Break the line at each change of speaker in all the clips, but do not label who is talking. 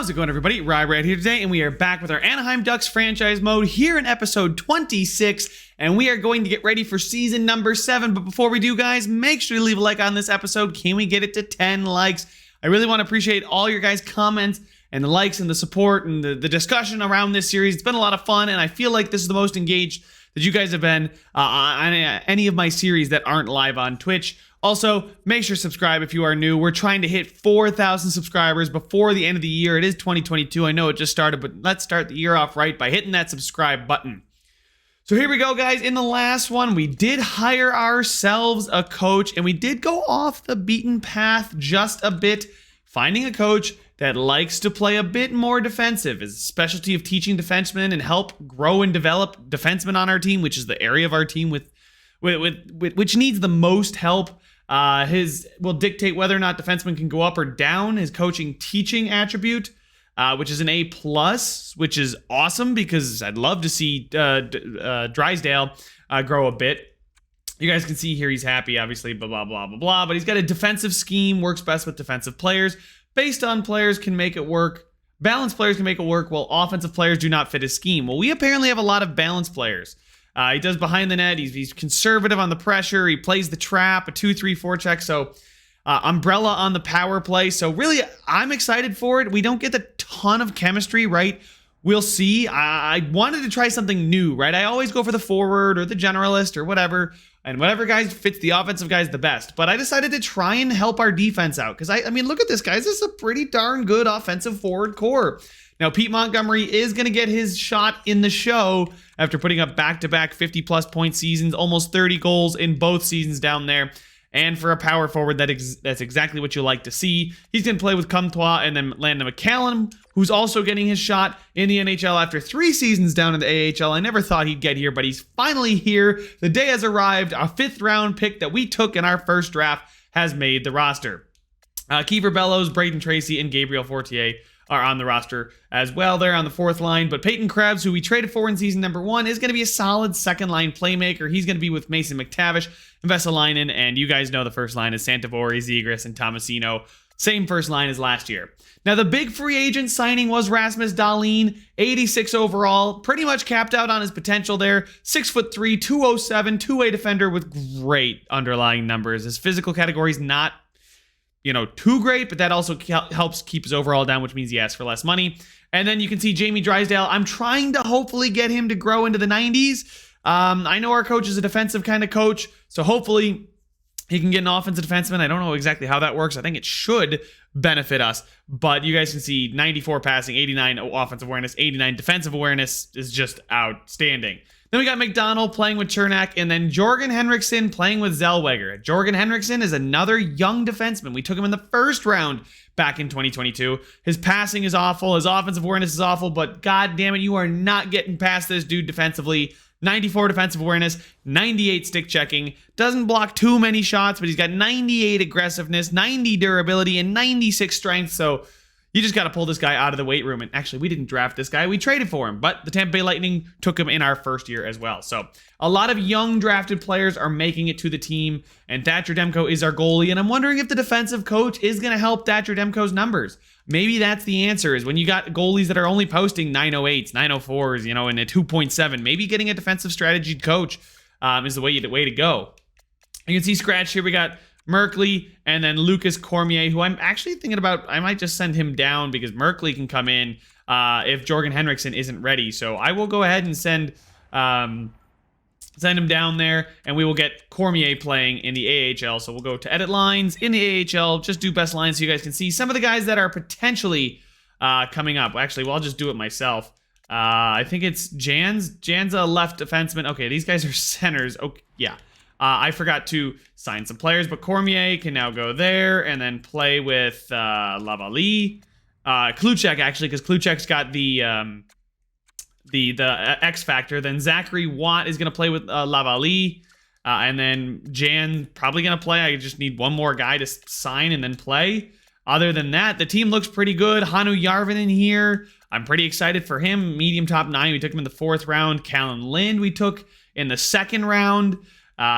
How's it going, everybody? Rye right here today, and we are back with our Anaheim Ducks franchise mode here in episode 26, and we are going to get ready for season number 7. But before we do, guys, make sure to leave a like on this episode. Can we get it to 10 likes? I really want to appreciate all your guys' comments and the likes and the support and the discussion around this series. It's been a lot of fun, and I feel like this is the most engaged that you guys have been on any of my series that aren't live on Twitch. Also, make sure to subscribe if you are new. We're trying to hit 4,000 subscribers before the end of the year. It is 2022. I know it just started, but let's start the year off right by hitting that subscribe button. So here we go, guys. In the last one, we did hire ourselves a coach, and we did go off the beaten path just a bit, finding a coach that likes to play a bit more defensive. His specialty of teaching defensemen and help grow and develop defensemen on our team, which is the area of our team which needs the most help. His will dictate whether or not defensemen can go up or down. His coaching teaching attribute, which is an A+, which is awesome because I'd love to see Drysdale grow a bit. You guys can see here he's happy, obviously, blah, blah, blah, blah, blah. But he's got a defensive scheme, works best with defensive players. Based on players can make it work. Balanced players can make it work, while offensive players do not fit his scheme. Well, we apparently have a lot of balanced players. He does behind the net. He's conservative on the pressure. He plays the trap, a 2-3-4 check. So umbrella on the power play. So really, I'm excited for it. We don't get a ton of chemistry, right? We'll see. I wanted to try something new, right? I always go for the forward or the generalist or whatever. And whatever guys fits the offensive guys the best. But I decided to try and help our defense out. Because, I mean, look at this, guys. This is a pretty darn good offensive forward core. Now, Pete Montgomery is going to get his shot in the show after putting up back-to-back 50-plus point seasons, almost 30 goals in both seasons down there. And for a power forward, that's exactly what you like to see. He's going to play with Comtois and then Landon McCallum, who's also getting his shot in the NHL after 3 seasons down in the AHL. I never thought he'd get here, but he's finally here. The day has arrived. Our 5th-round pick that we took in our first draft has made the roster. Kiefer Bellows, Braden Tracy, and Gabriel Fortier are on the roster as well. They're on the 4th line, but Peyton Krebs, who we traded for in season number 1, is going to be a solid second-line playmaker. He's going to be with Mason McTavish and Vesalainen, and you guys know the first line is Santavori, Zegras, and Thomasino. Same first line as last year. Now, the big free agent signing was Rasmus Dahlin, 86 overall, pretty much capped out on his potential there. 6'3", 207, two-way defender with great underlying numbers. His physical category is not too great, but that also helps keep his overall down, which means he asks for less money. And then you can see Jamie Drysdale. I'm trying to hopefully get him to grow into the 90s. I know our coach is a defensive kind of coach, so hopefully he can get an offensive defenseman. I don't know exactly how that works. I think it should benefit us, but you guys can see 94 passing, 89 offensive awareness, 89 defensive awareness is just outstanding. Then we got Mcdonald playing with Chernak, and then Jorgen Henriksen playing with Zellweger. Jorgen Henriksen is another young defenseman. We took him in the 1st round back in 2022. His passing is awful. His offensive awareness is awful, but god damn it, you are not getting past this dude defensively. 94 defensive awareness, 98 stick checking. Doesn't block too many shots, but he's got 98 aggressiveness, 90 durability, and 96 strength, so you just got to pull this guy out of the weight room. And actually, we didn't draft this guy. We traded for him. But the Tampa Bay Lightning took him in our first year as well. So a lot of young drafted players are making it to the team. And Thatcher Demko is our goalie. And I'm wondering if the defensive coach is going to help Thatcher Demko's numbers. Maybe that's the answer, is when you got goalies that are only posting 908s, 904s, and a 2.7. Maybe getting a defensive strategy coach is the way to go. You can see scratch here. We got Merkley, and then Lucas Cormier, who I'm actually thinking about, I might just send him down because Merkley can come in if Jorgen Henriksen isn't ready. So I will go ahead and send him down there, and we will get Cormier playing in the AHL. So we'll go to edit lines in the AHL, just do best lines so you guys can see some of the guys that are potentially coming up. Actually, I'll just do it myself. I think it's Jan's a left defenseman. Okay, these guys are centers. Okay, yeah. I forgot to sign some players, but Cormier can now go there and then play with Lavalley. Kluchek, actually, because Kluchek's got the X factor. Then Zachary Watt is going to play with Lavalley. And then Jan probably going to play. I just need one more guy to sign and then play. Other than that, the team looks pretty good. Hanu Yarvin in here. I'm pretty excited for him. Medium top 9. We took him in the 4th round. Callan Lind we took in the 2nd round.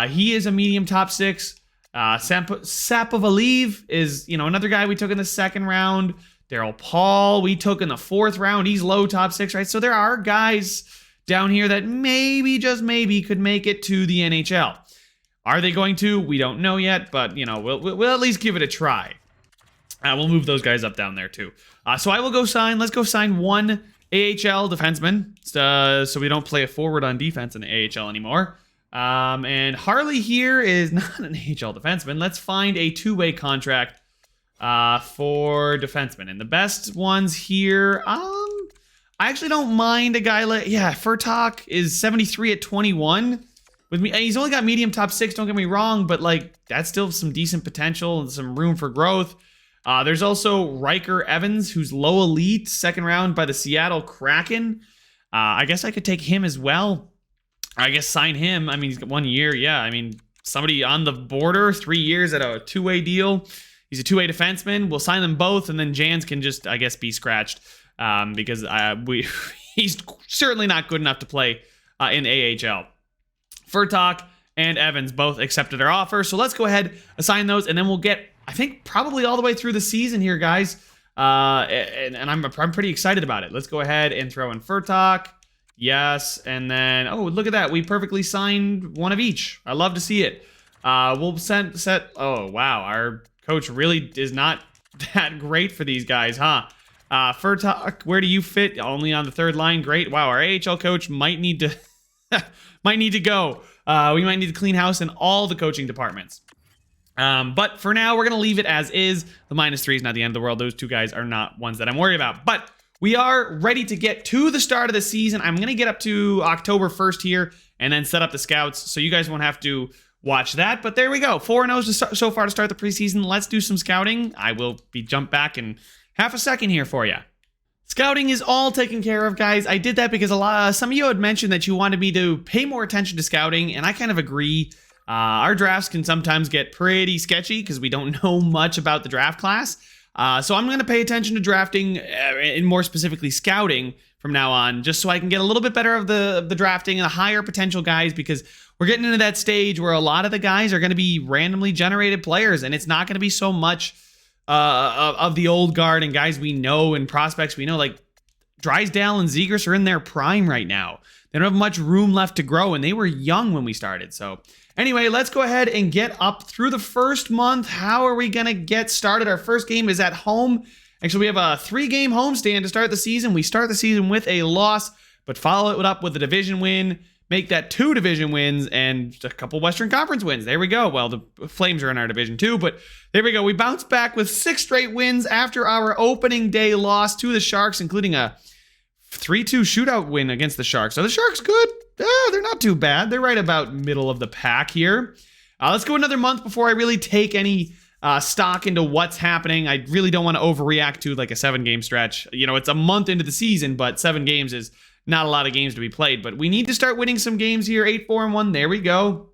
He is a medium top 6. Sapovaliv is, another guy we took in the 2nd round. Daryl Paul, we took in the 4th round. He's low top 6, right? So there are guys down here that maybe, just maybe, could make it to the NHL. Are they going to? We don't know yet, but, you know, we'll at least give it a try. We'll move those guys up down there, too. So I will go sign. Let's go sign one AHL defenseman, so we don't play a forward on defense in the AHL anymore. And Harley here is not an AHL defenseman. Let's find a 2-way contract for defensemen. And the best ones here, I actually don't mind a guy like, Furtok is 73 at 21. With me, he's only got medium top 6, don't get me wrong, but like that's still some decent potential and some room for growth. There's also Riker Evans, who's low elite, 2nd round by the Seattle Kraken. I guess I could take him as well. I guess sign him. I mean, he's got 1 year. Yeah, I mean, somebody on the border, 3 years at a 2-way deal. He's a 2-way defenseman. We'll sign them both, and then Jans can just, I guess, be scratched because he's certainly not good enough to play in AHL. Furtok and Evans both accepted our offer, so let's go ahead, assign those, and then we'll get, I think, probably all the way through the season here, guys. And I'm pretty excited about it. Let's go ahead and throw in Furtok. Yes, and then, oh, look at that. We perfectly signed one of each. I love to see it. We'll set, oh, wow. Our coach really is not that great for these guys, huh? Furtok, where do you fit? Only on the 3rd line. Great. Wow, our AHL coach might need to go. We might need to clean house in all the coaching departments. But for now, we're going to leave it as is. The -3 is not the end of the world. Those 2 guys are not ones that I'm worried about. But we are ready to get to the start of the season. I'm going to get up to October 1st here and then set up the scouts, so you guys won't have to watch that. But there we go. 4-0 so far to start the preseason. Let's do some scouting. I will be jump back in half a second here for you. Scouting is all taken care of, guys. I did that because some of you had mentioned that you wanted me to pay more attention to scouting, and I kind of agree. Our drafts can sometimes get pretty sketchy because we don't know much about the draft class. So I'm going to pay attention to drafting and more specifically scouting from now on, just so I can get a little bit better of the drafting and the higher potential guys, because we're getting into that stage where a lot of the guys are going to be randomly generated players, and it's not going to be so much of the old guard and guys we know and prospects we know. Like Drysdale and Zegras are in their prime right now. They don't have much room left to grow, and they were young when we started. So anyway, let's go ahead and get up through the first month. How are we going to get started? Our first game is at home. Actually, we have a 3-game homestand to start the season. We start the season with a loss, but follow it up with a division win. Make that 2 division wins and a couple Western Conference wins. There we go. Well, the Flames are in our division too, but there we go. We bounced back with 6 straight wins after our opening day loss to the Sharks, including a 3-2 shootout win against the Sharks. So the Sharks good. They're not too bad. They're right about middle of the pack here. Let's go another month before I really take any stock into what's happening. I really don't want to overreact to like a 7-game stretch. You know, it's a month into the season, but 7 games is not a lot of games to be played. But we need to start winning some games here. 8-4-1. There we go.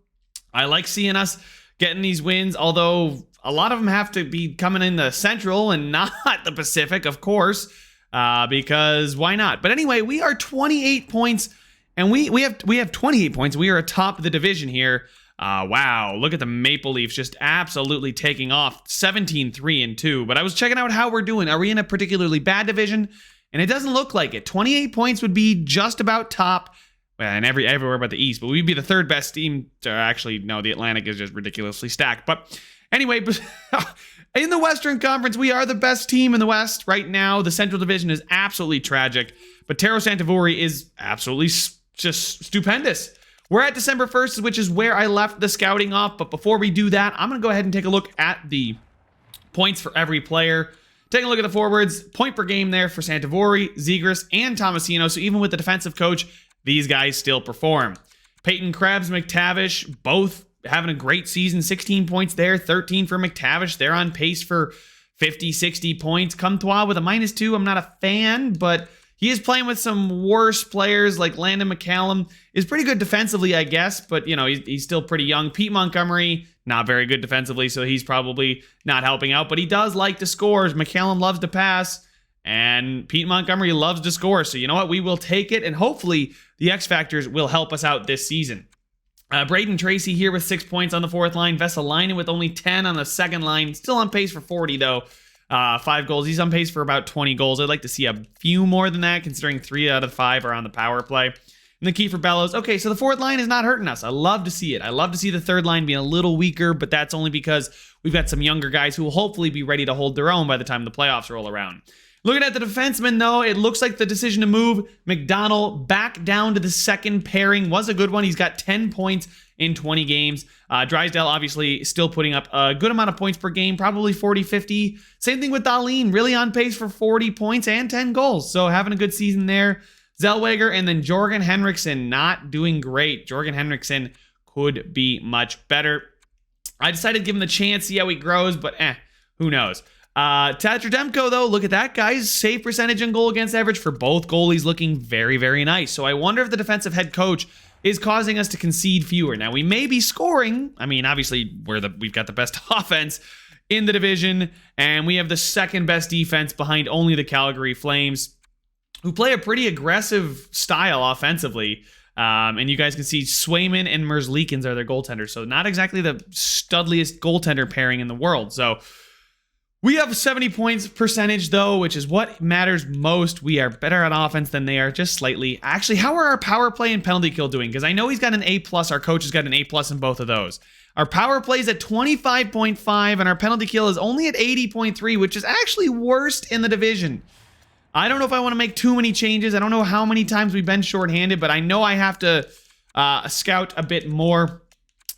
I like seeing us getting these wins, although a lot of them have to be coming in the Central and not the Pacific, of course, because why not? But anyway, we are 28 points, and we have 28 points. We are atop the division here. Wow, look at the Maple Leafs just absolutely taking off, 17-3-2. But I was checking out how we're doing. Are we in a particularly bad division? And it doesn't look like it. 28 points would be just about top. Well, and everywhere but the East. But we'd be the 3rd best team. Actually, no, the Atlantic is just ridiculously stacked. But anyway, in the Western Conference, we are the best team in the West right now. The Central Division is absolutely tragic. But Taro Santavori is absolutely just stupendous. We're at December 1st, which is where I left the scouting off. But before we do that, I'm going to go ahead and take a look at the points for every player. Taking a look at the forwards, point per game there for Santavori, Zegras, and Thomasino. So even with the defensive coach, these guys still perform. Peyton Krebs, McTavish, both having a great season. 16 points there, 13 for McTavish. They're on pace for 50, 60 points. Comtois with a -2. I'm not a fan, but he is playing with some worse players like Landon McCallum. Is pretty good defensively, I guess, but you know, he's still pretty young. Pete Montgomery, not very good defensively, so he's probably not helping out, but he does like to score. McCallum loves to pass, and Pete Montgomery loves to score. So you know what? We will take it, and hopefully the X Factors will help us out this season. Braden Tracy here with 6 points on the 4th line. Vesalainen with only 10 on the 2nd line. Still on pace for 40, though. 5 goals. He's on pace for about 20 goals. I'd like to see a few more than that, considering 3 out of 5 are on the power play. And the key for Bellows, okay, so the fourth line is not hurting us. I love to see it. I love to see the third line being a little weaker, but that's only because we've got some younger guys who will hopefully be ready to hold their own by the time the playoffs roll around. Looking at the defensemen, though, it looks like the decision to move Mcdonald back down to the second pairing was a good one. He's got 10 points in 20 games. Drysdale obviously still putting up a good amount of points per game, probably 40, 50. Same thing with Dahlin, really on pace for 40 points and 10 goals. So having a good season there. Zellweger and then Jorgen Henriksen not doing great. Jorgen Henriksen could be much better. I decided to give him the chance, see how he grows, but who knows. Thatcher Demko, though, look at that, guys. Save percentage and goal against average for both goalies looking very, very nice. So I wonder if the defensive head coach is causing us to concede fewer. Now, we may be scoring. I mean, obviously, we've got the best offense in the division, and we have the second best defense behind only the Calgary Flames, who play a pretty aggressive style offensively. And you guys can see Swayman and Merzlikins are their goaltenders. So not exactly the studliest goaltender pairing in the world. So we have 70 points percentage, though, which is what matters most. We are better on offense than they are, just slightly. Actually, how are our power play and penalty kill doing? Because I know he's got an A+. Our coach has got an A+ in both of those. Our power play is at 25.5, and our penalty kill is only at 80.3, which is actually worst in the division. I don't know if I want to make too many changes. I don't know how many times we've been shorthanded, but I know I have to scout a bit more.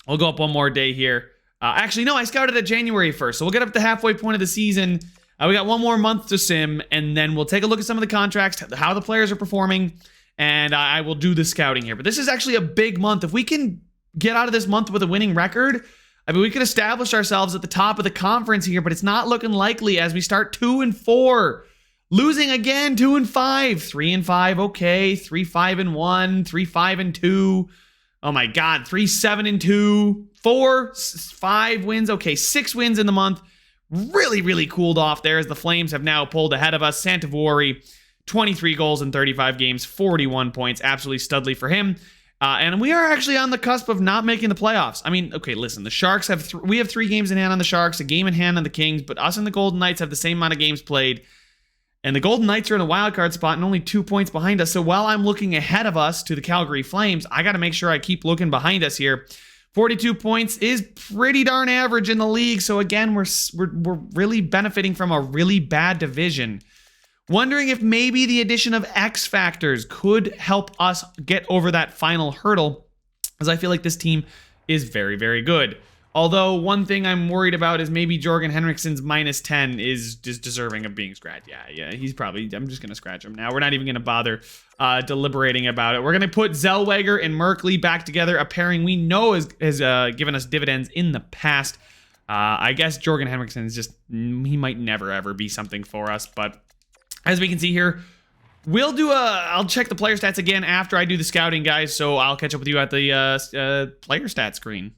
We'll go up one more day here. Actually, no, I scouted at January 1st, so we'll get up to the halfway point of the season. We got one more month to sim, and then we'll take a look at some of the contracts, how the players are performing, and I will do the scouting here. But this is actually a big month. If we can get out of this month with a winning record, I mean, we could establish ourselves at the top of the conference here, but it's not looking likely as we start 2-4. Losing again, 2-5, 3-5, okay, 3-5-1, 3-5-2. Oh my God, 3-7-2, 4-5 wins. Okay, 6 wins in the month. Really, really cooled off there as the Flames have now pulled ahead of us. Santavuori, 23 goals in 35 games, 41 points. Absolutely studly for him. And we are actually on the cusp of not making the playoffs. I mean, okay, listen, the Sharks have we have 3 games in hand on the Sharks, a game in hand on the Kings, but us and the Golden Knights have the same amount of games played. And the Golden Knights are in a wild card spot and only 2 points behind us. So while I'm looking ahead of us to the Calgary Flames, I got to make sure I keep looking behind us here. 42 points is pretty darn average in the league. So again, we're really benefiting from a really bad division. Wondering if maybe the addition of X factors could help us get over that final hurdle, as I feel like this team is very, very good. Although one thing I'm worried about is maybe Jorgen Henriksen's -10 is just deserving of being scratched. Yeah, he's probably, I'm just going to scratch him now. We're not even going to bother deliberating about it. We're going to put Zellweger and Merkley back together, a pairing we know has given us dividends in the past. I guess Jorgen Henriksen is just, he might never ever be something for us, but as we can see here, I'll check the player stats again after I do the scouting, guys, so I'll catch up with you at the player stat screen.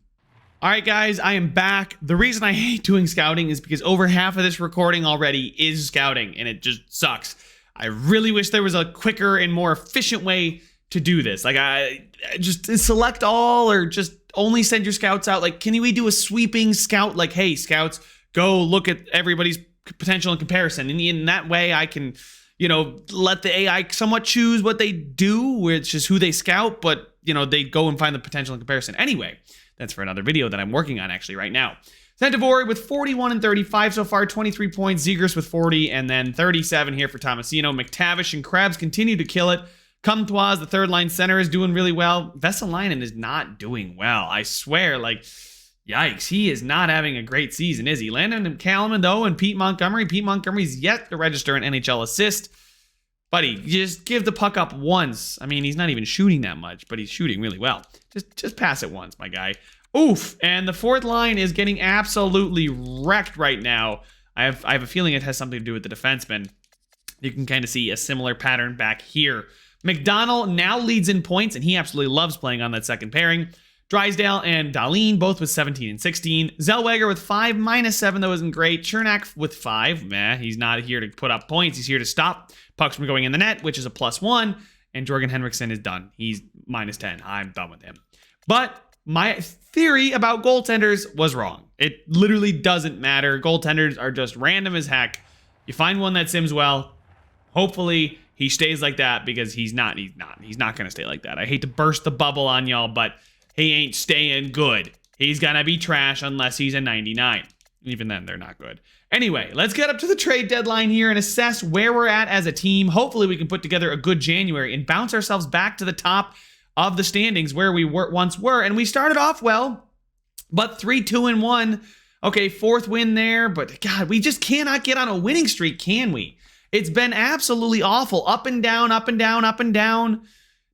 All right, guys, I am back. The reason I hate doing scouting is because over half of this recording already is scouting, and it just sucks. I really wish there was a quicker and more efficient way to do this. Like, I just select all or just only send your scouts out. Like, can we do a sweeping scout? Like, hey, scouts, go look at everybody's potential in comparison. And in that way, I can, let the AI somewhat choose what they do, which is who they scout, but, they go and find the potential in comparison. Anyway, that's for another video that I'm working on actually right now. Santavuori with 41 and 35 so far, 23 points. Zegras with 40, and then 37 here for Thomasino. McTavish and Krebs continue to kill it. Comtois, the third line center, is doing really well. Vesalainen is not doing well. I swear, yikes, he is not having a great season, is he? Landon Kallman, though, and Pete Montgomery. Pete Montgomery's yet to register an NHL assist. Buddy, just give the puck up once. I mean, he's not even shooting that much, but he's shooting really well. Just pass it once, my guy. Oof. And the fourth line is getting absolutely wrecked right now. I have a feeling it has something to do with the defensemen. You can kind of see a similar pattern back here. Mcdonald now leads in points, and he absolutely loves playing on that second pairing. Drysdale and Dahlin both with 17 and 16. Zellweger with 5, -7, though isn't great. Chernak with 5. He's not here to put up points. He's here to stop pucks from going in the net, which is a +1. And Jorgen Henriksen is done. He's -10. I'm done with him. But my theory about goaltenders was wrong. It literally doesn't matter. Goaltenders are just random as heck. You find one that sims well. Hopefully he stays like that, because he's not going to stay like that. I hate to burst the bubble on y'all, but he ain't staying good. He's going to be trash unless he's a 99. Even then, they're not good. Anyway, let's get up to the trade deadline here and assess where we're at as a team. Hopefully we can put together a good January and bounce ourselves back to the top of the standings where we once were. And we started off well, but 3-2-1. Okay, 4th win there, but God, we just cannot get on a winning streak, can we? It's been absolutely awful. Up and down, up and down, up and down.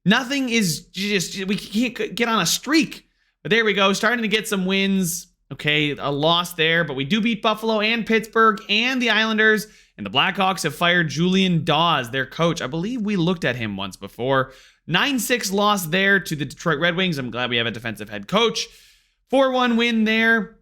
Nothing is just, we can't get on a streak. But there we go, starting to get some wins. Okay, a loss there, but we do beat Buffalo and Pittsburgh and the Islanders. And the Blackhawks have fired Julian Gautier, their coach. I believe we looked at him once before. 9-6 loss there to the Detroit Red Wings. I'm glad we have a defensive head coach. 4-1 win there.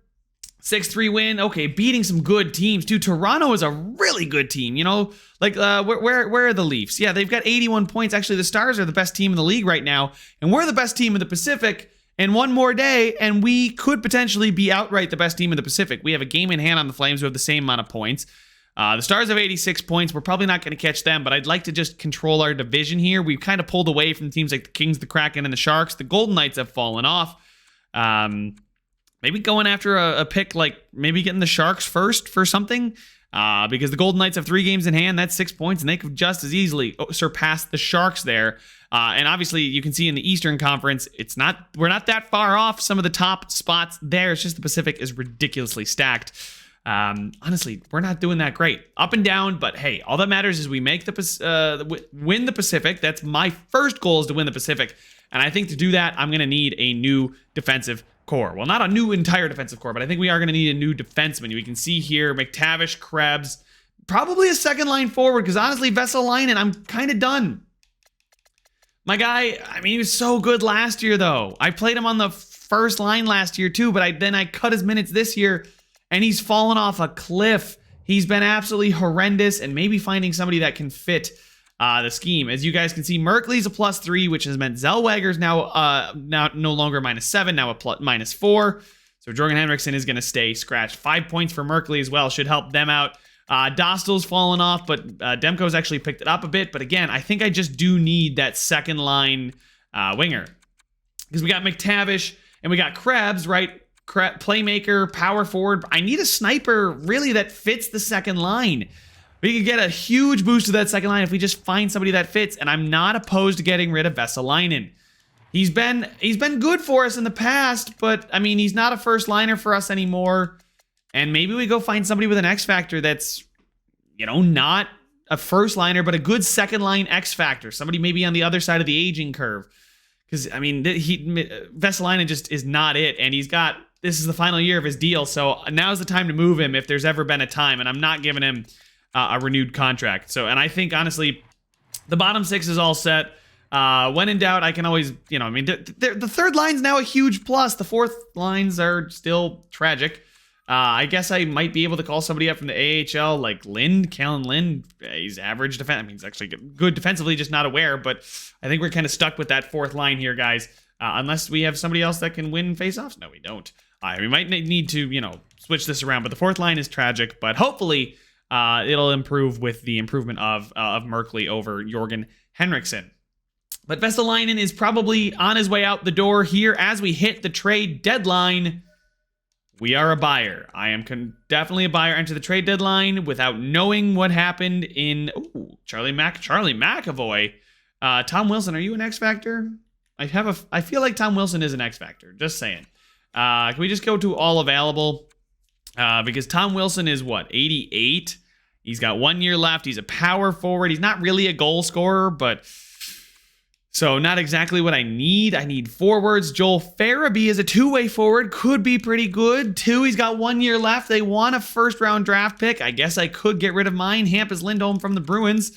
6-3 win. Okay, beating some good teams too. Toronto is a really good team. You know, like where are the Leafs? Yeah, they've got 81 points. Actually, the Stars are the best team in the league right now, and we're the best team in the Pacific. And one more day, and we could potentially be outright the best team in the Pacific. We have a game in hand on the Flames who have the same amount of points. The Stars have 86 points. We're probably not going to catch them, but I'd like to just control our division here. We've kind of pulled away from teams like the Kings, the Kraken, and the Sharks. The Golden Knights have fallen off. Maybe going after a pick, like maybe getting the Sharks first for something, because the Golden Knights have 3 games in hand. That's 6 points, and they could just as easily surpass the Sharks there. And obviously, you can see in the Eastern Conference, we're not that far off some of the top spots there. It's just the Pacific is ridiculously stacked. Honestly, we're not doing that great. Up and down, but hey, all that matters is we make win the Pacific. That's my first goal, is to win the Pacific. And I think to do that, I'm going to need a new defensive core. Well, not a new entire defensive core, but I think we are going to need a new defenseman. We can see here McTavish, Krebs, probably a second line forward, because honestly, Vesalainen, I'm kind of done. My guy, I mean, he was so good last year, though. I played him on the first line last year, too, but then I cut his minutes this year, and he's fallen off a cliff. He's been absolutely horrendous, and maybe finding somebody that can fit the scheme. As you guys can see, Merkley's a +3, which has meant Zellweger's now no longer -7, now a -4. So Jorgen Henriksen is going to stay scratched. 5 points for Merkley as well should help them out. Dostal's fallen off, but Demko's actually picked it up a bit. But again, I think I just do need that second line winger, because we got McTavish and we got Krebs, right? Playmaker, power forward. I need a sniper really that fits the second line. We could get a huge boost to that second line if we just find somebody that fits. And I'm not opposed to getting rid of Vesalainen. He's been good for us in the past, but I mean, he's not a first liner for us anymore. And maybe we go find somebody with an X factor that's, you know, not a first liner, but a good second line X factor. Somebody maybe on the other side of the aging curve. Because, I mean, Vesalainen just is not it. And this is the final year of his deal. So now's the time to move him if there's ever been a time. And I'm not giving him a renewed contract. So, and I think, honestly, the bottom 6 is all set. When in doubt, I can always, you know, I mean, the third line's now a huge plus. The fourth lines are still tragic. I guess I might be able to call somebody up from the AHL, like Callan Lind. He's average defense. I mean, he's actually good defensively, just not aware. But I think we're kind of stuck with that fourth line here, guys. Unless we have somebody else that can win faceoffs. No, we don't. We might need to, you know, switch this around. But the fourth line is tragic. But hopefully, it'll improve with the improvement of Merkley over Jorgen Henriksen. But Vesalainen is probably on his way out the door here as we hit the trade deadline. We are a buyer. I am definitely a buyer. Enter the trade deadline without knowing what happened in Charlie McAvoy. Tom Wilson, are you an X Factor? I feel like Tom Wilson is an X Factor. Just saying. Can we just go to all available? Because Tom Wilson is what, 88? He's got 1 year left. He's a power forward. He's not really a goal scorer, but so not exactly what I need. I need forwards. Joel Farabee is a two-way forward. Could be pretty good. He's got 1 year left. They want a first-round draft pick. I guess I could get rid of mine. Hampus Lindholm from the Bruins.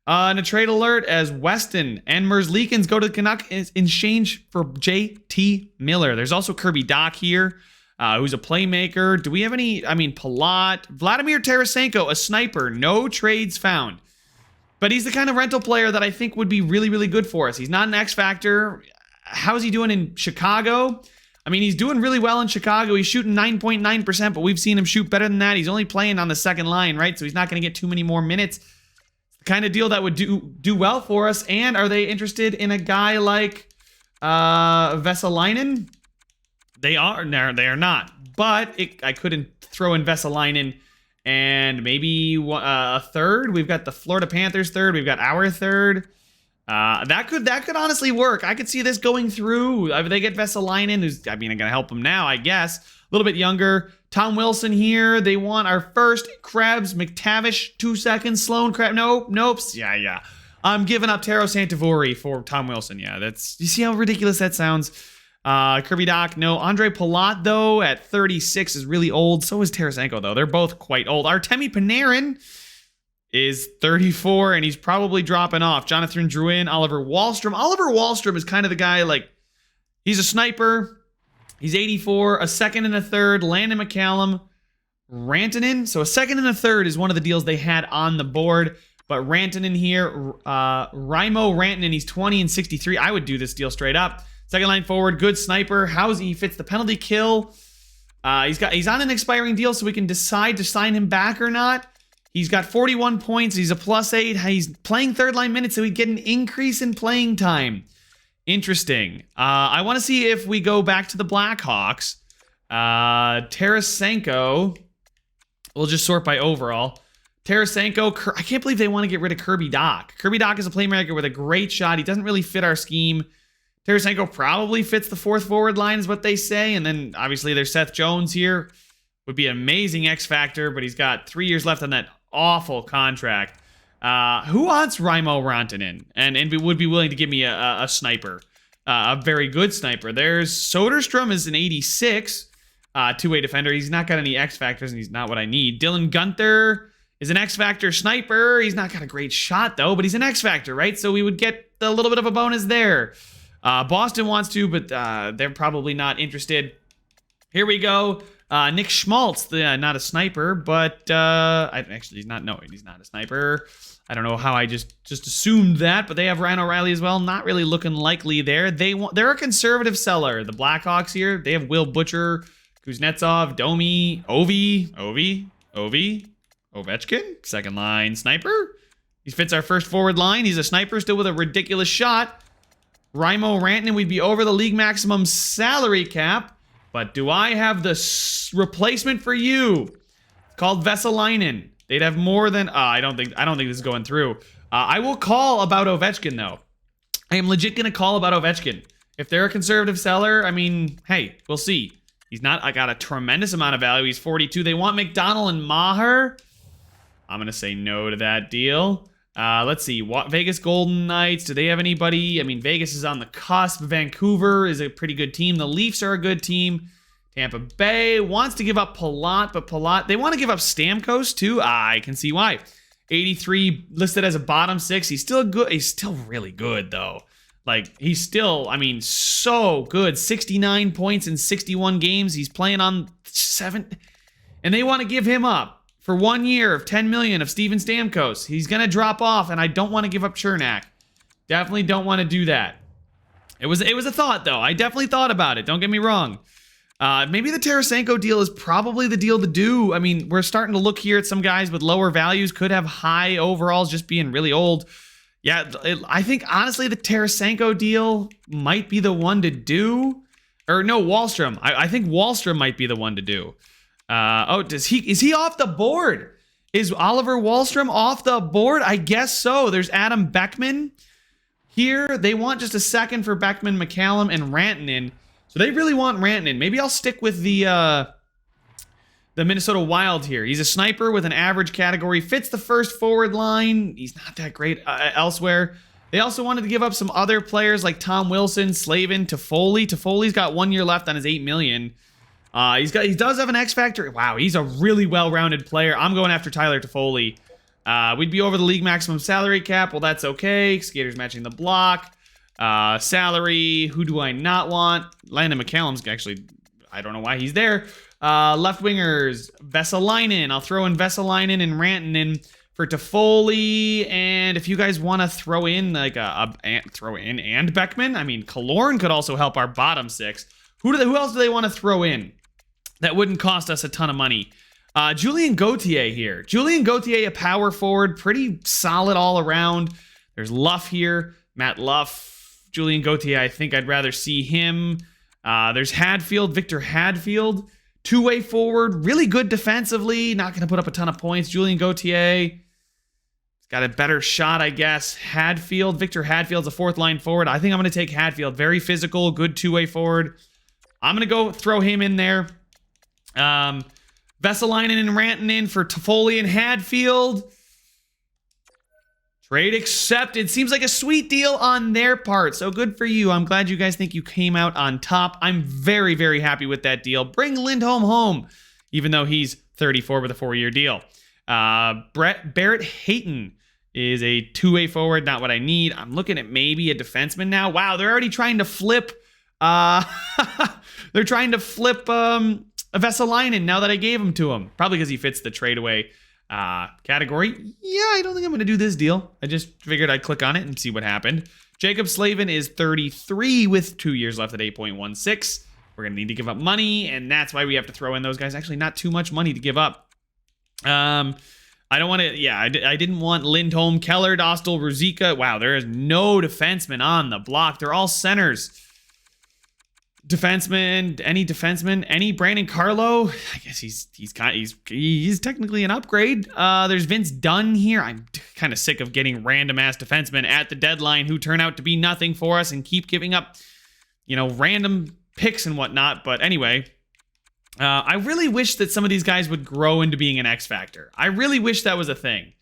And a trade alert as Weston and Merzlikins go to the Canucks in exchange for JT Miller. There's also Kirby Dach here, who's a playmaker. Do we have any? I mean, Palat. Vladimir Tarasenko, a sniper. No trades found. But he's the kind of rental player that I think would be really, really good for us. He's not an X factor. How's he doing in Chicago? I mean, he's doing really well in Chicago. He's shooting 9.9%, but we've seen him shoot better than that. He's only playing on the second line, right? So he's not going to get too many more minutes. The kind of deal that would do well for us. And are they interested in a guy like Vesalainen? They are. No, they are not. But I couldn't throw in Vesalainen and maybe a third. We've got the Florida Panthers third. We've got our third. That could honestly work. I could see this going through. If they get Vesalainen, who's, I mean, I'm going to help him now, I guess. A little bit younger. Tom Wilson here. They want our first. Krebs, McTavish, 2 seconds. Sloan, Krebs. Nope. Yeah. I'm giving up Taro Santovori for Tom Wilson. Yeah, that's, you see how ridiculous that sounds? Kirby Doc, no. Andre Palat, though, at 36 is really old. So is Tarasenko, though. They're both quite old. Artemi Panarin is 34, and he's probably dropping off. Jonathan Drouin, Oliver Wahlstrom. Oliver Wahlstrom is kind of the guy, like, he's a sniper. He's 84, a second and a third. Landon McCallum, Rantanen. So a second and a third is one of the deals they had on the board. But Rantanen here, Raimo Rantanen, he's 20 and 63. I would do this deal straight up. Second line forward, good sniper. He fits the penalty kill. He's on an expiring deal, so we can decide to sign him back or not. He's got 41 points. He's a +8. He's playing third line minutes, so he'd get an increase in playing time. Interesting. I want to see if we go back to the Blackhawks. Tarasenko. We'll just sort by overall. Tarasenko. I can't believe they want to get rid of Kirby Doc. Kirby Doc is a playmaker with a great shot. He doesn't really fit our scheme. Tarasenko probably fits the fourth forward line is what they say. And then obviously there's Seth Jones here. Would be an amazing X factor, but he's got 3 years left on that awful contract. Who wants Raimo Rantanen and would be willing to give me a sniper, a very good sniper? There's Soderstrom is an 86, two-way defender. He's not got any X factors and he's not what I need. Dylan Gunther is an X factor sniper. He's not got a great shot though, but he's an X factor, right? So we would get a little bit of a bonus there. Boston wants to, but they're probably not interested. Here we go. Nick Schmaltz, not a sniper, but actually he's not. No, he's not a sniper. I don't know how I just assumed that, but they have Ryan O'Reilly as well. Not really looking likely there. They're a conservative seller. The Blackhawks here. They have Will Butcher, Kuznetsov, Domi, Ovi, Ovechkin, second line sniper. He fits our first forward line. He's a sniper still with a ridiculous shot. Raimo Rantanen, we'd be over the league maximum salary cap. But do I have the replacement for you? It's called Vesalainen. They'd have more than... I don't think this is going through. I will call about Ovechkin, though. I am legit going to call about Ovechkin. If they're a conservative seller, I mean, hey, we'll see. He's not... I got a tremendous amount of value. He's 42. They want McDonald and Maher. I'm going to say no to that deal. Let's see. Vegas Golden Knights. Do they have anybody? I mean, Vegas is on the cusp. Vancouver is a pretty good team. The Leafs are a good team. Tampa Bay wants to give up Palat, but Palat, they want to give up Stamkos too. I can see why. 83 listed as a bottom 6. He's still good. He's still really good though. Like he's still, I mean, so good. 69 points in 61 games. He's playing on 7, and they want to give him up for 1 year of $10 million of Steven Stamkos. He's going to drop off, and I don't want to give up Chernak. Definitely don't want to do that. It was a thought, though. I definitely thought about it. Don't get me wrong. Maybe the Tarasenko deal is probably the deal to do. I mean, we're starting to look here at some guys with lower values, could have high overalls just being really old. Yeah, I think, honestly, the Tarasenko deal might be the one to do. Or, no, Wahlstrom. I think Wahlstrom might be the one to do. Is he off the board? Is Oliver Wahlstrom off the board? I guess so. There's Adam Beckman here. They want just a second for Beckman, McCallum, and Rantanen. So they really want Rantanen. Maybe I'll stick with the Minnesota Wild here. He's a sniper with an average category. Fits the first forward line. He's not that great elsewhere. They also wanted to give up some other players like Tom Wilson, Slavin, Toffoli. Toffoli's got 1 year left on his $8 million. He does have an X factor. Wow, he's a really well-rounded player. I'm going after Tyler Toffoli. We'd be over the league maximum salary cap. Well, that's okay. Skaters matching the block. Salary. Who do I not want? Landon McCallum's actually, I don't know why he's there. Left wingers. Vesalainen. I'll throw in Vesalainen and Rantanen for Toffoli. And if you guys want to throw in like and Beckman, I mean, Killorn could also help our bottom 6. Who else do they want to throw in that wouldn't cost us a ton of money? Julian Gautier here. Julian Gautier, a power forward, pretty solid all around. There's Luff here, Matt Luff. Julian Gautier, I think I'd rather see him. There's Hadfield, Victor Hadfield. Two-way forward, really good defensively. Not going to put up a ton of points. Julian Gautier. Got a better shot, I guess. Hadfield. Victor Hadfield's a fourth-line forward. I think I'm going to take Hadfield. Very physical, good two-way forward. I'm going to go throw him in there. Vesalainen and Rantanen for Toffoli and Hadfield. Trade accepted. Seems like a sweet deal on their part. So good for you. I'm glad you guys think you came out on top. I'm very, very happy with that deal. Bring Lindholm home, even though he's 34 with a 4-year deal. Barrett Hayton is a two-way forward. Not what I need. I'm looking at maybe a defenseman now. Wow, they're already trying to flip. They're trying to flip a Vesalainen now that I gave him to him. Probably because he fits the trade away category. Yeah, I don't think I'm going to do this deal. I just figured I'd click on it and see what happened. Jacob Slavin is 33 with 2 years left at 8.16. We're going to need to give up money, and that's why we have to throw in those guys. Actually, not too much money to give up. I don't want to, yeah, I didn't want Lindholm, Keller, Dostal, Ruzicka. Wow, there is no defenseman on the block. They're all centers. Defenseman, any Brandon Carlo? I guess he's technically an upgrade. There's Vince Dunn here. I'm kind of sick of getting random ass defensemen at the deadline who turn out to be nothing for us and keep giving up, random picks and whatnot. But anyway, I really wish that some of these guys would grow into being an X factor. I really wish that was a thing.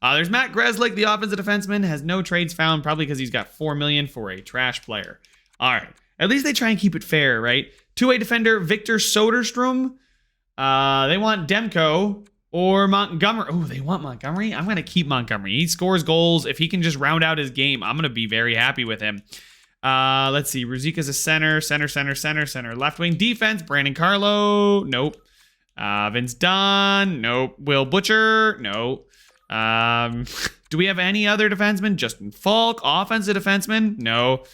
There's Matt Greslick, the offensive defenseman, has no trades found, probably because he's got $4 million for a trash player. All right. At least they try and keep it fair, right? Two-way defender, Victor Soderstrom. They want Demko or Montgomery. Oh, they want Montgomery? I'm going to keep Montgomery. He scores goals. If he can just round out his game, I'm going to be very happy with him. Let's see. Ruzicka's a center. Left wing defense, Brandon Carlo. Nope. Vince Dunn. Nope. Will Butcher. Nope. Do we have any other defensemen? Justin Falk, offensive defenseman? No.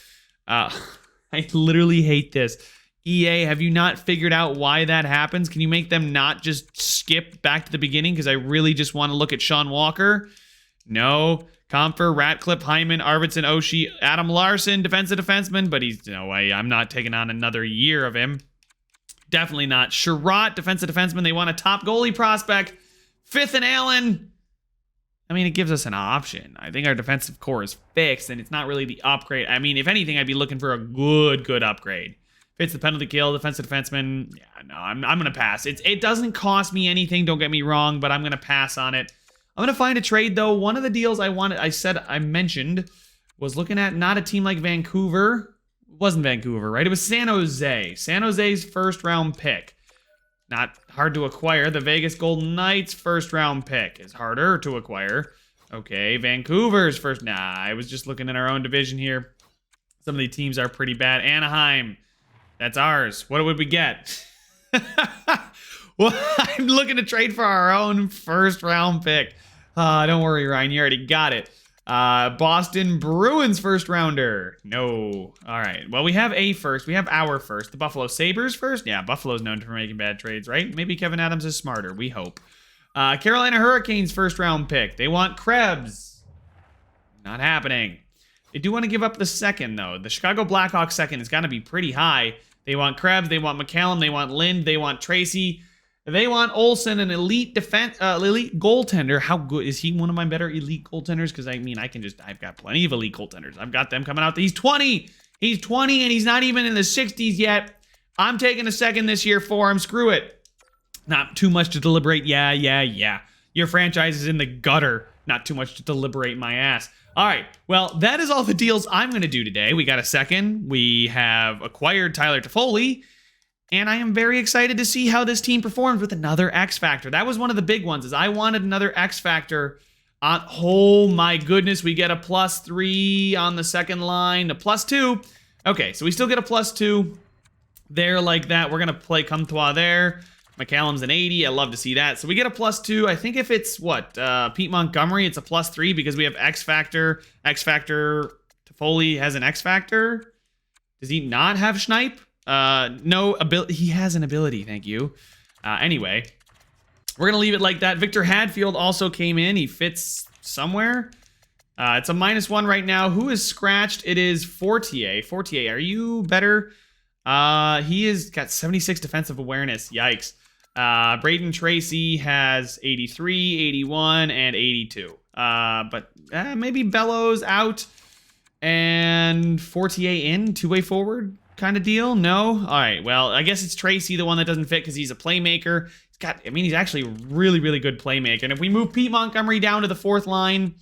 I literally hate this. EA, have you not figured out why that happens? Can you make them not just skip back to the beginning? Because I really just want to look at Sean Walker. No. Comfer, Ratcliffe, Hyman, Arvidsson, Oshie, Adam Larson, defensive defenseman. But he's, no way, I'm not taking on another year of him. Definitely not. Sherratt, defensive defenseman. They want a top goalie prospect. Fifth and Allen. I mean, it gives us an option. I think our defensive core is fixed, and it's not really the upgrade. I mean, if anything, I'd be looking for a good upgrade. Fits the penalty kill, defensive defenseman. Yeah, no, I'm going to pass. It doesn't cost me anything, don't get me wrong, but I'm going to pass on it. I'm going to find a trade, though. One of the deals I mentioned was looking at not a team like Vancouver. It wasn't Vancouver, right? It was San Jose. San Jose's first-round pick. Not hard to acquire. The Vegas Golden Knights first-round pick is harder to acquire. Okay, Vancouver's first. Nah, I was just looking at our own division here. Some of the teams are pretty bad. Anaheim, that's ours. What would we get? Well, I'm looking to trade for our own first-round pick. Don't worry, Ryan, you already got it. Boston Bruins first rounder. No. All right. Well, we have a first. We have our first. The Buffalo Sabres first. Yeah, Buffalo's known for making bad trades, right? Maybe Kevin Adams is smarter. We hope. Carolina Hurricanes first round pick. They want Krebs. Not happening. They do want to give up the second, though. The Chicago Blackhawks second has got to be pretty high. They want Krebs. They want McCallum. They want Lind. They want Tracy. They want Olsen, an elite elite goaltender. How good is he? One of my better elite goaltenders? Because I mean, I've got plenty of elite goaltenders. I've got them coming out. He's 20. He's 20, and he's not even in the 60s yet. I'm taking a second this year for him. Screw it. Not too much to deliberate. Yeah. Your franchise is in the gutter. Not too much to deliberate, my ass. All right. Well, that is all the deals I'm going to do today. We got a second. We have acquired Tyler Toffoli. And I am very excited to see how this team performs with another X Factor. That was one of the big ones, is I wanted another X Factor. Oh my goodness, we get a +3 on the second line, a +2. Okay, so we still get a +2 there like that. We're going to play Comtois there. McCallum's an 80. I love to see that. So we get a +2. I think if it's, Pete Montgomery, it's a +3 because we have X Factor. X Factor, Toffoli has an X Factor. Does he not have Schneip? No ability. He has an ability, thank you. Anyway, we're going to leave it like that. Victor Hadfield also came in. He fits somewhere. It's a -1 right now. Who is scratched? It is Fortier. Fortier, are you better? He has got 76 defensive awareness. Yikes. Braden Tracy has 83, 81, and 82. But maybe Bellows out and Fortier in, two-way forward kind of deal? No? All right, well, I guess it's Tracy, the one that doesn't fit because he's a playmaker. He's actually a really, really good playmaker. And if we move Pete Montgomery down to the fourth line,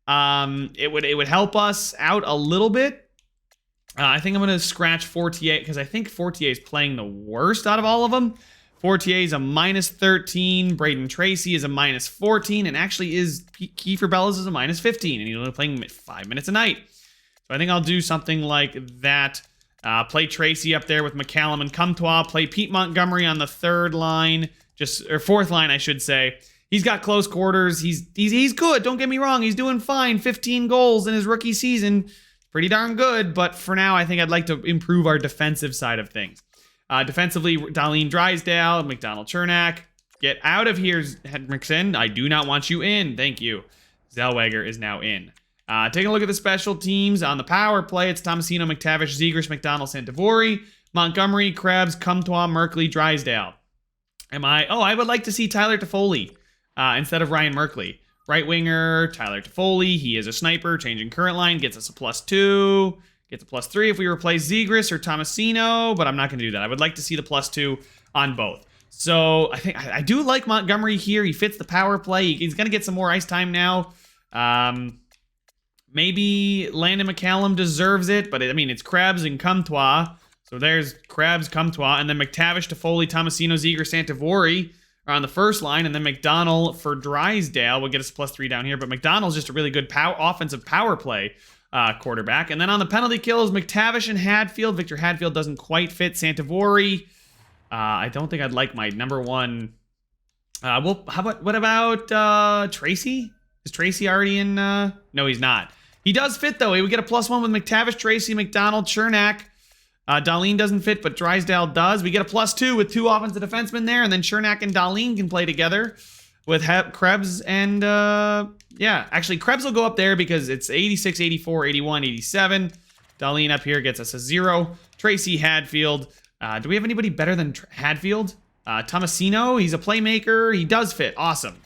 it would help us out a little bit. I think I'm going to scratch Fortier because I think Fortier is playing the worst out of all of them. Fortier is a -13. Braden Tracy is a -14. And actually Kiefer Bellows is a -15. And he's only playing 5 minutes a night. So I think I'll do something like that. Play Tracy up there with McCallum and Comtois. Play Pete Montgomery on the third line. Or fourth line, I should say. He's got close quarters. He's good. Don't get me wrong. He's doing fine. 15 goals in his rookie season. Pretty darn good. But for now, I think I'd like to improve our defensive side of things. Defensively, Darlene Drysdale, Mcdonald Chernak. Get out of here, Henriksen. I do not want you in. Thank you. Zellweger is now in. Taking a look at the special teams. On the power play, it's Thomasino, McTavish, Zegras, McDonald, Santivori, Montgomery, Krebs, Comtois, Merkley, Drysdale. I would like to see Tyler Toffoli instead of Ryan Merkley. Right winger, Tyler Toffoli. He is a sniper. Changing current line gets us a +2. Gets a +3 if we replace Zegras or Thomasino, but I'm not going to do that. I would like to see the +2 on both. So I do like Montgomery here. He fits the power play. He's going to get some more ice time now. Maybe Landon McCallum deserves it, but it's Krebs and Comtois. So there's Krebs, Comtois, and then McTavish, Toffoli, Thomasino, Zegras, Santivori are on the first line, and then McDonald for Drysdale will get us a +3 down here. But McDonald's just a really good offensive power play quarterback. And then on the penalty kills, McTavish and Hadfield. Victor Hadfield doesn't quite fit Santivori. I don't think I'd like my number one. What about Tracy? Is Tracy already in? No, he's not. He does fit, though. He would get a +1 with McTavish, Tracy, McDonald, Chernak. Darlene doesn't fit, but Drysdale does. We get a +2 with two offensive defensemen there, and then Chernak and Darlene can play together with Krebs and, actually, Krebs will go up there because it's 86, 84, 81, 87. Darlene up here gets us a 0. Tracy, Hadfield. Do we have anybody better than Hadfield? Thomasino, he's a playmaker. He does fit. Awesome.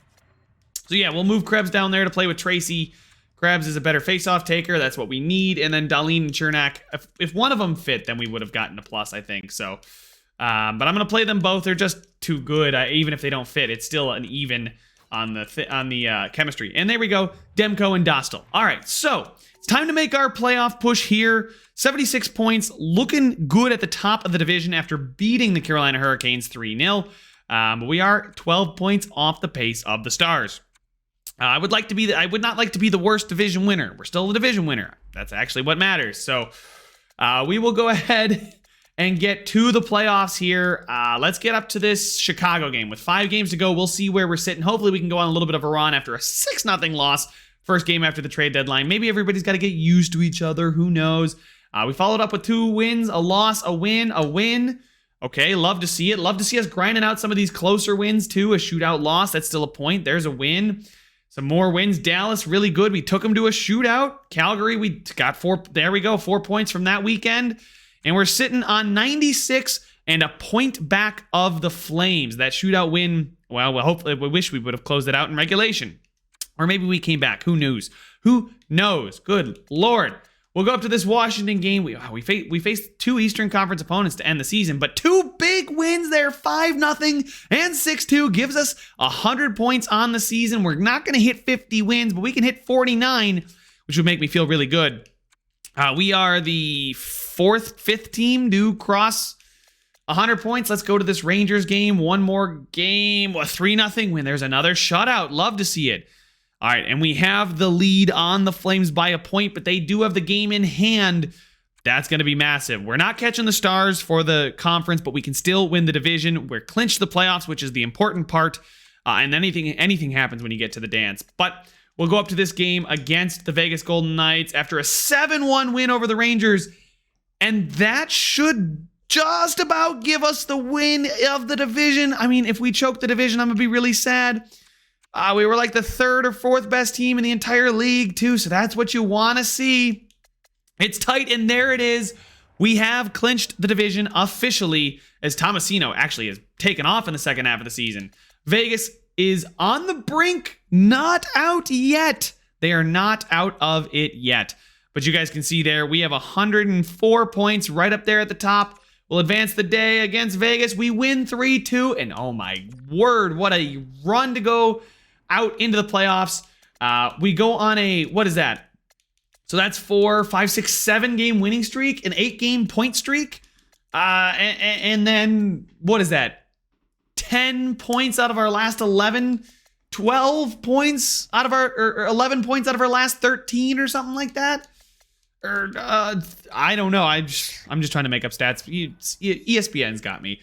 So, yeah, we'll move Krebs down there to play with Tracy. Krebs is a better face-off taker. That's what we need. And then Darlene and Chernak, if one of them fit, then we would have gotten a plus, I think. So, but I'm going to play them both. They're just too good. Even if they don't fit, it's still an even on the chemistry. And there we go. Demko and Dostal. All right, so it's time to make our playoff push here. 76 points, looking good at the top of the division after beating the Carolina Hurricanes 3-0. But we are 12 points off the pace of the Stars. I would not like to be the worst division winner. We're still the division winner. That's actually what matters. So we will go ahead and get to the playoffs here. Let's get up to this Chicago game. With 5 games to go, we'll see where we're sitting. Hopefully we can go on a little bit of a run after a 6-0 loss. First game after the trade deadline. Maybe everybody's got to get used to each other. Who knows? We followed up with 2 wins, a loss, a win, a win. Okay, love to see it. Love to see us grinding out some of these closer wins too. A shootout loss, that's still a point. There's a win. Some more wins. Dallas, really good. We took them to a shootout. Calgary, we got 4. There we go. 4 points from that weekend. And we're sitting on 96 and a point back of the Flames. That shootout win, well, hopefully, we wish we would have closed it out in regulation. Or maybe we came back. Who knows? Who knows? Good Lord. We'll go up to this Washington game. We faced 2 Eastern Conference opponents to end the season, but 2 big wins there, 5-0 and 6-2 gives us 100 points on the season. We're not going to hit 50 wins, but we can hit 49, which would make me feel really good. We are the 5th team to cross 100 points. Let's go to this Rangers game. One more game, a 3-0 win. There's another shutout. Love to see it. All right, and we have the lead on the Flames by a point, but they do have the game in hand. That's going to be massive. We're not catching the Stars for the conference, but we can still win the division. We're clinched the playoffs, which is the important part, and anything happens when you get to the dance. But we'll go up to this game against the Vegas Golden Knights after a 7-1 win over the Rangers, and that should just about give us the win of the division. I mean, if we choke the division, I'm going to be really sad. We were like the third or fourth best team in the entire league, too. So that's what you want to see. It's tight, and there it is. We have clinched the division officially, as Thomasino actually has taken off in the second half of the season. Vegas is on the brink, not out yet. They are not out of it yet. But you guys can see there, we have 104 points right up there at the top. We'll advance the day against Vegas. We win 3-2, and oh my word, what a run to go out into the playoffs. We go on a, what is that? So that's 4, 5, 6, 7 game winning streak, an 8 game point streak. And then, what is that? 10 points out of our last 11, 12 points out of our, or 11 points out of our last 13 or something like that. Or, I don't know. I'm just trying to make up stats. ESPN's got me.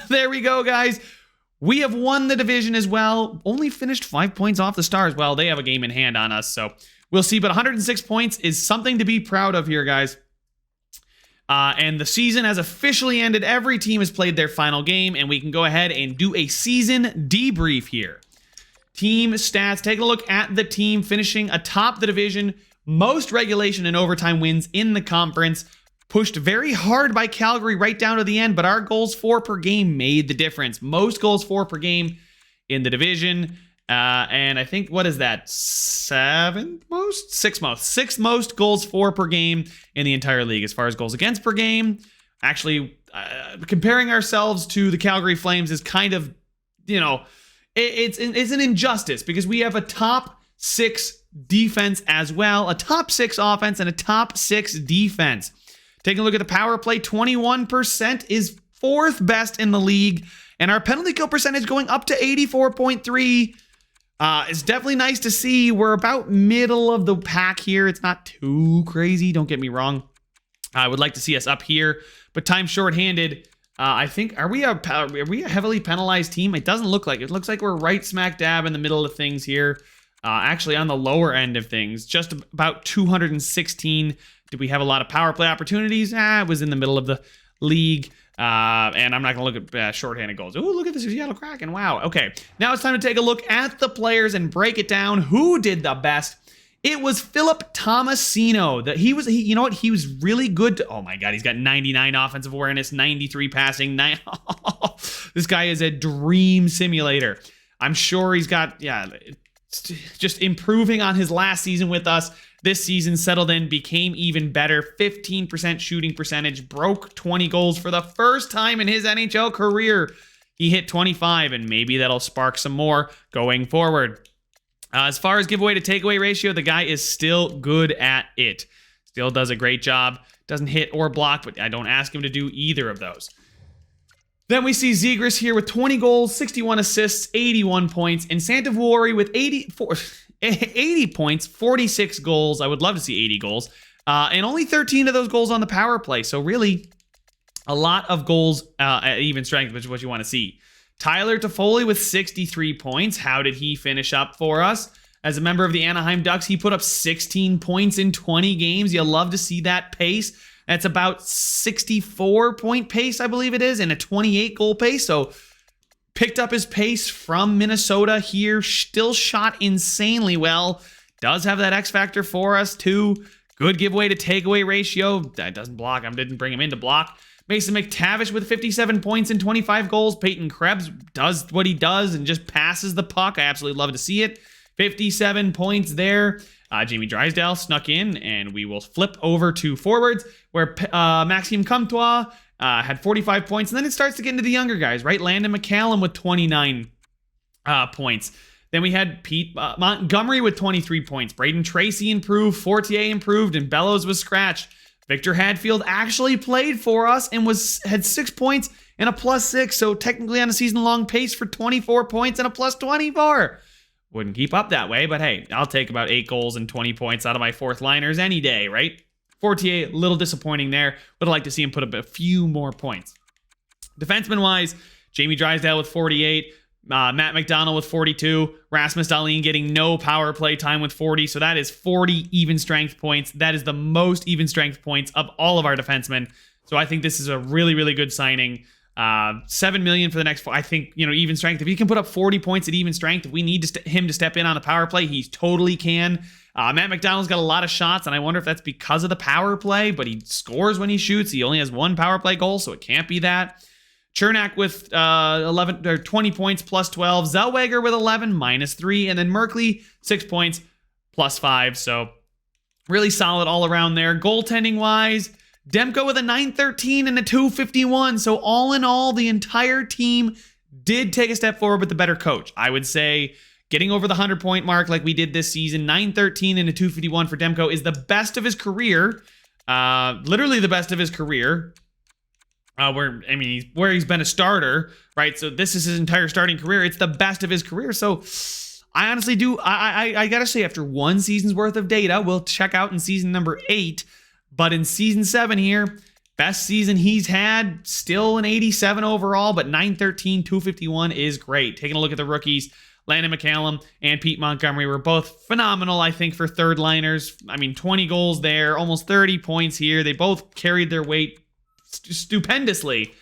There we go, guys. We have won the division as well. Only finished 5 points off the Stars. Well, they have a game in hand on us, so we'll see. But 106 points is something to be proud of here, guys. And the season has officially ended. Every team has played their final game, and we can go ahead and do a season debrief here. Team stats. Take a look at the team finishing atop the division. Most regulation and overtime wins in the conference. Pushed very hard by Calgary right down to the end, but our goals for per game made the difference. Most goals for per game in the division. And I think, what is that? Sixth most goals for per game in the entire league as far as goals against per game. Actually, comparing ourselves to the Calgary Flames is kind of, it's an injustice because we have a top 6 defense as well, a top 6 offense, and a top 6 defense. Taking a look at the power play, 21% is 4th best in the league, and our penalty kill percentage going up to 84.3. It's definitely nice to see. We're about middle of the pack here. It's not too crazy, don't get me wrong. I would like to see us up here, but time shorthanded. I think, are we a heavily penalized team? It doesn't look like it. It looks like we're right smack dab in the middle of things here. Actually on the lower end of things, just about 216. Did we have a lot of power play opportunities? It was in the middle of the league. And I'm not going to look at shorthanded goals. Ooh, look at this Seattle Kraken. Wow. Okay. Now it's time to take a look at the players and break it down. Who did the best? It was Philip Thomasino. He was really good. Oh my God. He's got 99 offensive awareness, 93 passing. This guy is a dream simulator. I'm sure he's got, just improving on his last season with us. This season settled in, became even better. 15% shooting percentage, broke 20 goals for the first time in his NHL career. He hit 25, and maybe that'll spark some more going forward. As far as giveaway to takeaway ratio, the guy is still good at it. Still does a great job. Doesn't hit or block, but I don't ask him to do either of those. Then we see Zegras here with 20 goals, 61 assists, 81 points, and Santavori with 80 points, 46 goals. I would love to see 80 goals. And only 13 of those goals on the power play. So really, a lot of goals at even strength, which is what you want to see. Tyler Toffoli with 63 points. How did he finish up for us? As a member of the Anaheim Ducks, he put up 16 points in 20 games. You'll love to see that pace. That's about 64-point pace, I believe it is, and a 28-goal pace. So picked up his pace from Minnesota here. Still shot insanely well. Does have that X factor for us, too. Good giveaway to takeaway ratio. That doesn't block. I didn't bring him in to block. Mason McTavish with 57 points and 25 goals. Peyton Krebs does what he does and just passes the puck. I absolutely love to see it. 57 points there. Jamie Drysdale snuck in, and we will flip over to forwards, where Maxime Comtois had 45 points, and then it starts to get into the younger guys, right? Landon McCallum with 29 points. Then we had Pete Montgomery with 23 points. Braden Tracy improved, Fortier improved, and Bellows was scratched. Victor Hadfield actually played for us and had 6 points and a +6, so technically on a season-long pace for 24 points and a +24. Wouldn't keep up that way, but hey, I'll take about 8 goals and 20 points out of my fourth liners any day, right? Fortier, a little disappointing there. Would like to see him put up a few more points. Defenseman-wise, Jamie Drysdale with 48, Matt Mcdonald with 42, Rasmus Dahlin getting no power play time with 40, so that is 40 even strength points. That is the most even strength points of all of our defensemen. So I think this is a really, really good signing. $7 million for the next 4. I think, even strength. If he can put up 40 points at even strength, if we need him to step in on the power play, he totally can. Matt Mcdonald's got a lot of shots, and I wonder if that's because of the power play, but he scores when he shoots. He only has 1 power play goal, so it can't be that. Chernak with 11 or 20 points plus 12. Zellweger with 11 minus 3. And then Merkley, 6 points plus 5. So really solid all around there. Goaltending wise, Demko with a 913 and a 251. So all in all, the entire team did take a step forward with the better coach. I would say getting over the 100-point mark like we did this season, 913 and a 251 for Demko is the best of his career. Literally the best of his career. Where he's been a starter, right? So this is his entire starting career. It's the best of his career. So I honestly do. I gotta say, after 1 season's worth of data, we'll check out in season number 8. But in season 7 here, best season he's had, still an 87 overall, but 913, 251 is great. Taking a look at the rookies, Landon McCallum and Pete Montgomery were both phenomenal, I think, for third liners. 20 goals there, almost 30 points here. They both carried their weight stupendously.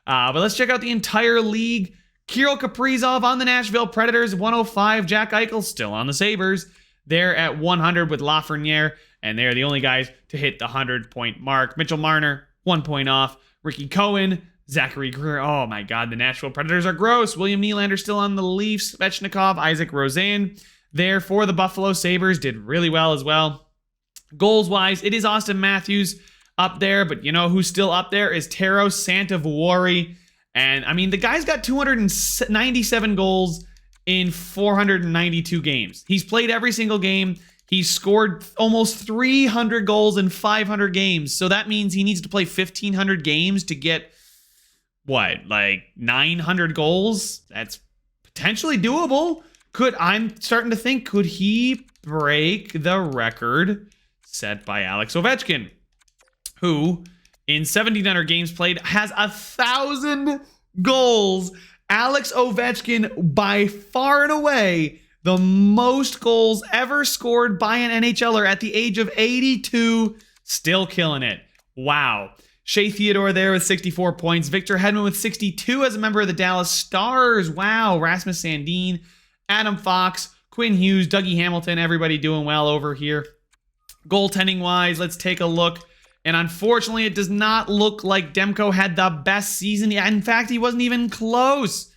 But let's check out the entire league. Kirill Kaprizov on the Nashville Predators, 105. Jack Eichel still on the Sabres. They're at 100 with Lafreniere, and they're the only guys to hit the 100-point mark. Mitchell Marner, 1 point off. Ricky Cohen, Zachary Greer. Oh my God, the Nashville Predators are gross. William Nylander still on the Leafs. Svechnikov, Isaac Rosen there for the Buffalo Sabres. Did really well as well. Goals-wise, it is Austin Matthews up there, but you know who's still up there is Taro Santavuori. And the guy's got 297 goals in 492 games. He's played every single game. He's scored almost 300 goals in 500 games. So that means he needs to play 1,500 games to get, 900 goals? That's potentially doable. I'm starting to think, could he break the record set by Alex Ovechkin, who in 1,700 games played has 1,000 goals. Alex Ovechkin, by far and away, the most goals ever scored by an NHLer at the age of 82, still killing it. Wow. Shea Theodore there with 64 points. Victor Hedman with 62 as a member of the Dallas Stars. Wow. Rasmus Sandin, Adam Fox, Quinn Hughes, Dougie Hamilton, everybody doing well over here. Goaltending-wise, let's take a look. And unfortunately, it does not look like Demko had the best season. In fact, he wasn't even close.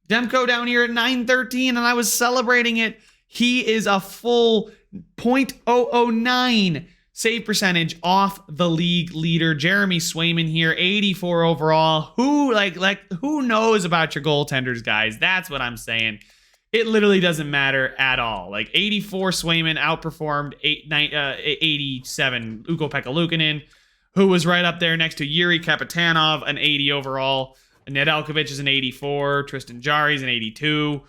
Demko down here at 913, and I was celebrating it. He is a full .009 save percentage off the league leader. Jeremy Swayman here, 84 overall. Who knows about your goaltenders, guys? That's what I'm saying. It literally doesn't matter at all. 84 Swayman outperformed 87 Ukko-Pekka Luukkonen, who was right up there next to Yuri Kapitanov, an 80 overall. Nedeljkovic is an 84. Tristan Jarry's an 82.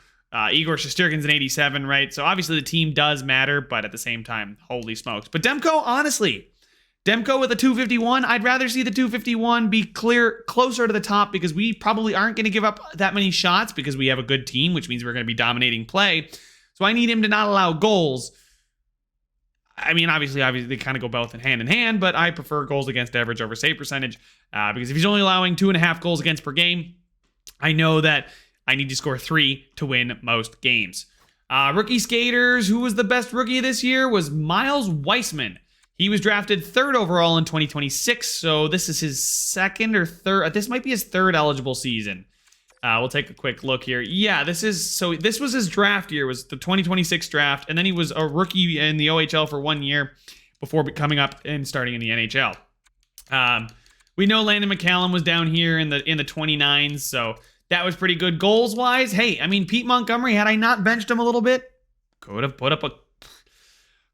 Igor Shesterkin's an 87, right? So obviously the team does matter, but at the same time, holy smokes. But Demko, honestly, Demko with a 251, I'd rather see the 251 be closer to the top because we probably aren't going to give up that many shots because we have a good team, which means we're going to be dominating play. So I need him to not allow goals. Obviously, they kind of go both in hand, but I prefer goals against average over save percentage because if he's only allowing 2.5 goals against per game, I know that I need to score 3 to win most games. Rookie skaters, who was the best rookie this year was Miles Weissman. He was drafted 3rd overall in 2026, so this is his 2nd or 3rd. This might be his 3rd eligible season. We'll take a quick look here. Yeah, this was his draft year, was the 2026 draft, and then he was a rookie in the OHL for 1 year before coming up and starting in the NHL. We know Landon McCallum was down here in the 29s, so that was pretty good goals-wise. Hey, Pete Montgomery, had I not benched him a little bit, could have put up a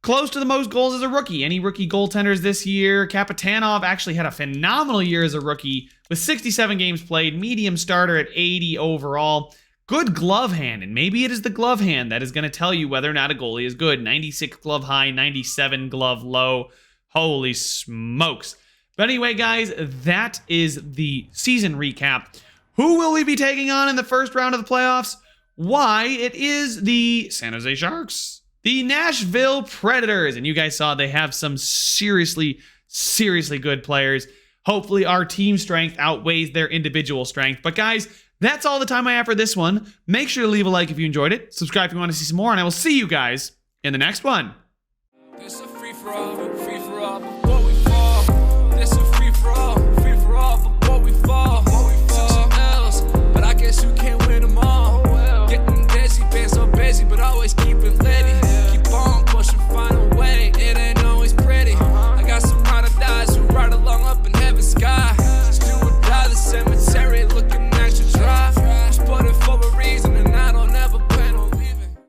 close to the most goals as a rookie. Any rookie goaltenders this year? Kapitanov actually had a phenomenal year as a rookie with 67 games played, medium starter at 80 overall. Good glove hand, and maybe it is the glove hand that is going to tell you whether or not a goalie is good. 96 glove high, 97 glove low. Holy smokes. But anyway, guys, that is the season recap. Who will we be taking on in the first round of the playoffs? Why, it is the San Jose Sharks. The Nashville Predators, and you guys saw they have some seriously good players. hopefully our team strength outweighs their individual strength. But guys, that's all the time I have for this one. Make sure to leave a like if you enjoyed it. Subscribe if you want to see some more, and I will see you guys in the next one.
It's a free for all, before we